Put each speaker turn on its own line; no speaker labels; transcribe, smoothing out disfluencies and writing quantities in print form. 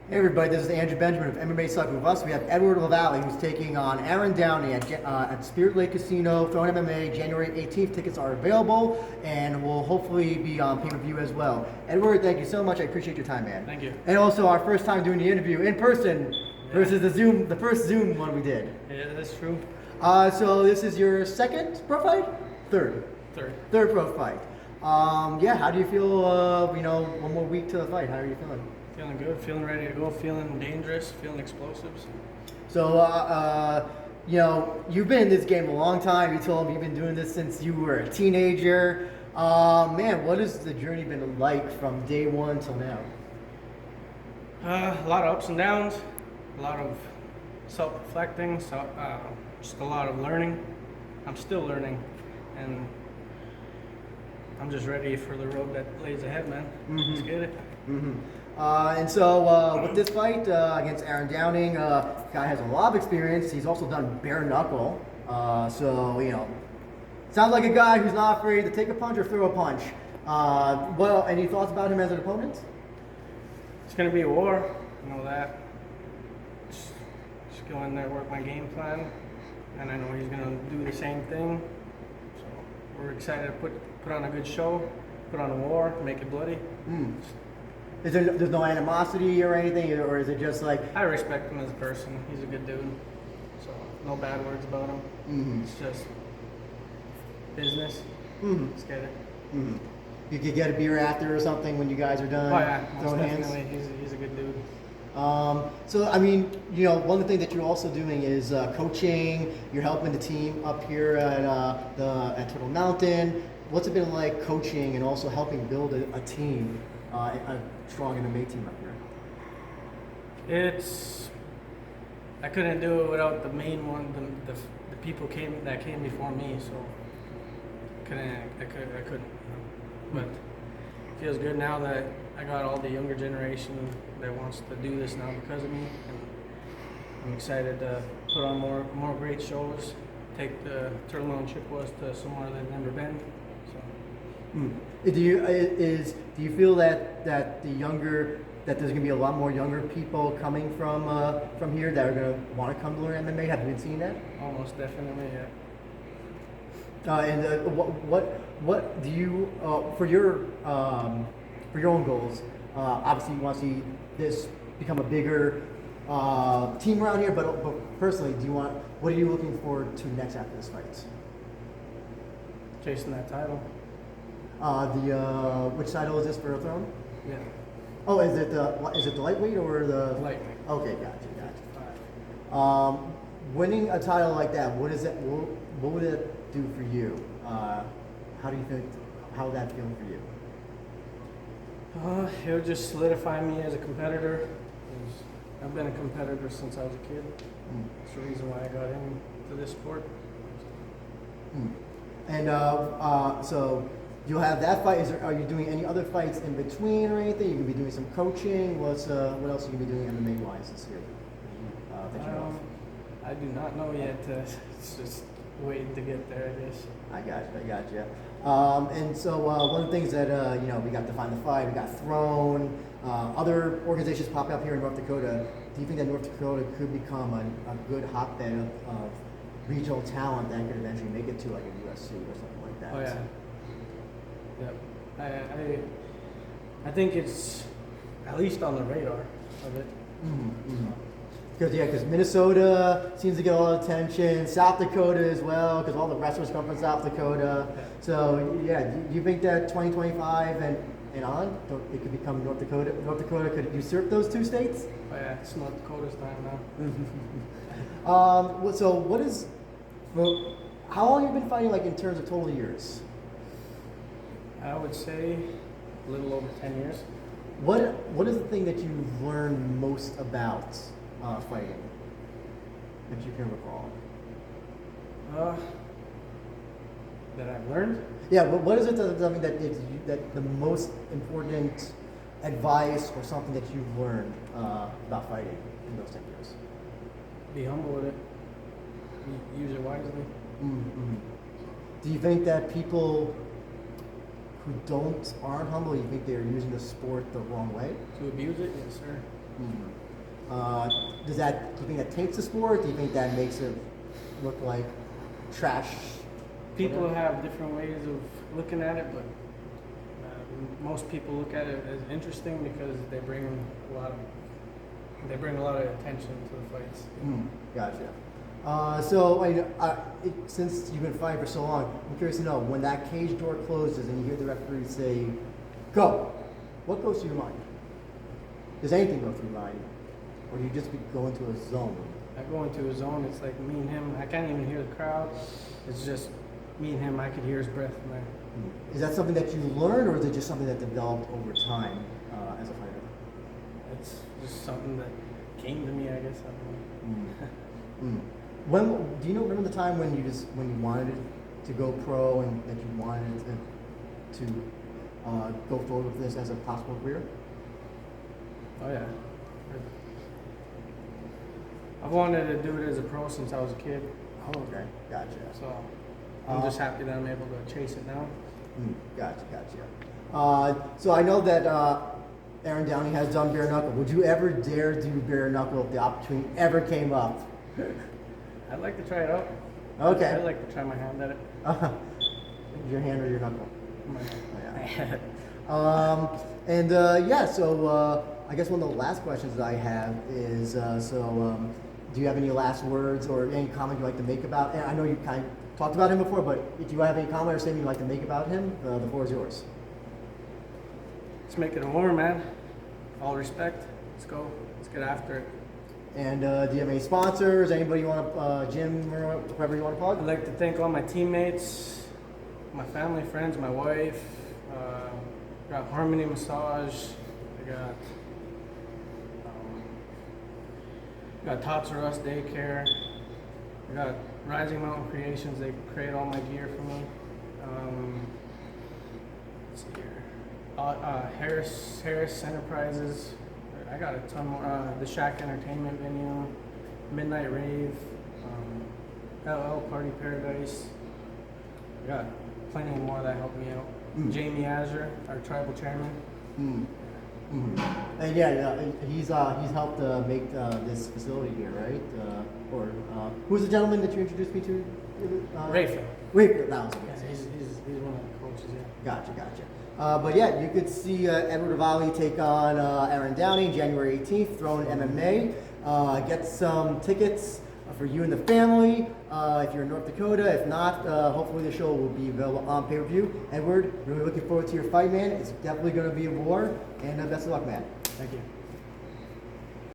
Hey everybody, this is Andrew Benjamin of mmasucka. With us, we have Edward Lavallie, who's taking on Aaron Downey at Spirit Lake Casino, Throne MMA, January 18th. Tickets are available and will hopefully be on pay-per-view as well. Edward, thank you so much. I appreciate your time, man.
Thank you.
And also our first time doing the interview in person versus the first Zoom one we did.
Yeah, that's true.
So this is your second pro fight? Third pro fight. Yeah, how do you feel, one more week to the fight? How are you feeling?
Feeling good, feeling ready to go, feeling dangerous, feeling explosives.
So, you've been in this game a long time. You told me you've been doing this since you were a teenager. Man, what has the journey been like from day one till now?
A lot of ups and downs, a lot of self-reflecting, just a lot of learning. I'm still learning, and I'm just ready for the road that lays ahead, man. Let's get it.
And so with this fight against Aaron Downing, guy has a lot of experience. He's also done bare knuckle. Sounds like a guy who's not afraid to take a punch or throw a punch. Any thoughts about him as an opponent?
It's gonna be a war, I know that. Just go in there, work my game plan, and I know he's gonna do the same thing. So we're excited to put on a good show, put on a war, make it bloody.
There's no animosity or anything, or is it just like...
I respect him as a person. He's a good dude. So, no bad words about him. It's just business. Let's get it.
You could get a beer after or something when you guys are done?
Oh yeah,
throwing
most
hands?
definitely. He's a good dude.
One of the things that you're also doing is coaching. You're helping the team up here at Turtle Mountain. What's it been like coaching and also helping build a team, a strong MMA team up here?
I couldn't do it without the main one. The people that came before me, so I couldn't. But it feels good now that I got all the younger generation that wants to do this now because of me, and I'm excited to put on more great shows, take the Turtle Mountain Chippewas to somewhere they've never been. So.
Do you feel that there's going to be a lot more younger people coming from here that are going to want to come to learn MMA? Have you been seeing that?
Almost definitely, yeah.
What do you for your own goals? Obviously, you want to see this become a bigger team around here. But personally, what are you looking forward to next after this fight?
Chasing that title.
Which title is this for a Throne?
Yeah.
Oh, is it the lightweight or the
lightweight?
Okay, gotcha. All right. Winning a title like that, what would it do for you? How do you think? How would that feel for you?
It would just solidify me as a competitor. I've been a competitor since I was a kid. That's the reason why I got into this sport.
And so you'll have that fight. Are you doing any other fights in between or anything? You can be doing some coaching. What else are you gonna be doing MMA wise this year?
I do not know yet. It's just waiting to get there, I guess.
I got you. And so one of the things that we got to find the fight. We got Throne. Other organizations popping up here in North Dakota. Do you think that North Dakota could become a good hotbed of regional talent that could eventually make it to like a USC or something like that?
Oh yeah. Yep. I think it's at least on the radar of it.
Because Minnesota seems to get a lot of attention, South Dakota as well, because all the wrestlers come from South Dakota. So yeah, do you think that 2025 and on, it could become North Dakota? North Dakota could usurp those two states?
Oh yeah, it's North Dakota's time now.
How long have you been fighting, like in terms of total years?
I would say a little over 10 years.
What is the thing that you've learned most about fighting that you can recall?
That I've learned?
Yeah, but what is it that the most important advice or something that you've learned about fighting in those 10 years?
Be humble with it. Use it wisely.
Do you think that people who aren't humble, you think they're using the sport the wrong way?
To abuse it? Yes, sir.
Mm-hmm. Do you think that taints the sport? Do you think that makes it look like trash?
People
Whatever?
have different ways of looking at it, but most people look at it as interesting because they bring a lot of attention to the fights.
Gotcha. Since you've been fighting for so long, I'm curious to know, when that cage door closes and you hear the referee say, "Go," what goes through your mind? Does anything go through your mind? Or do you just go into a zone?
I go into a zone. It's like me and him. I can't even hear the crowd. It's just me and him. I could hear his breath in there.
Is that something that you learned, or is it just something that developed over time as a fighter?
It's just something that came to me, I guess. I don't know.
When do you remember the time when you wanted to go pro and that you wanted to go forward with this as a possible career?
Oh yeah. I've wanted to do it as a pro since I was a kid.
Oh, okay, gotcha.
So I'm just happy that I'm able to chase it now.
Gotcha. So I know that Aaron Downey has done bare knuckle. Would you ever dare do bare knuckle if the opportunity ever came up?
I'd like to try it out.
Okay.
I'd like to try my hand at it.
Your hand or your knuckle?
My hand.
So I guess one of the last questions that I have is, do you have any last words or any comment you'd like to make about, and I know you kind of talked about him before, but if you have any comment or statement you'd like to make about him, the floor is yours.
Let's make it a war, man. All respect. Let's go. Let's get after it.
And do you have any sponsors, anybody you want to, gym or whoever you want to plug?
I'd like to thank all my teammates, my family, friends, my wife. Got Harmony Massage. I got Tots R Us Daycare. I got Rising Mountain Creations. They create all my gear for me. Let's see here. Harris Enterprises. I got a ton more. The Shack Entertainment Venue, Midnight Rave, LL Party Paradise. I got plenty more that helped me out. Jamie Azure, our tribal chairman.
And he's helped make this facility here, right? Who's the gentleman that you introduced me to?
Rafa.
Rafa, that was it.
Yeah, he's one of the coaches. Yeah.
Gotcha. You could see Edward Lavallie take on Aaron Downey January 18th, Throne MMA. Get some tickets for you and the family if you're in North Dakota. If not, hopefully the show will be available on pay-per-view. Edward, really looking forward to your fight, man. It's definitely going to be a war, and best of luck, man.
Thank you.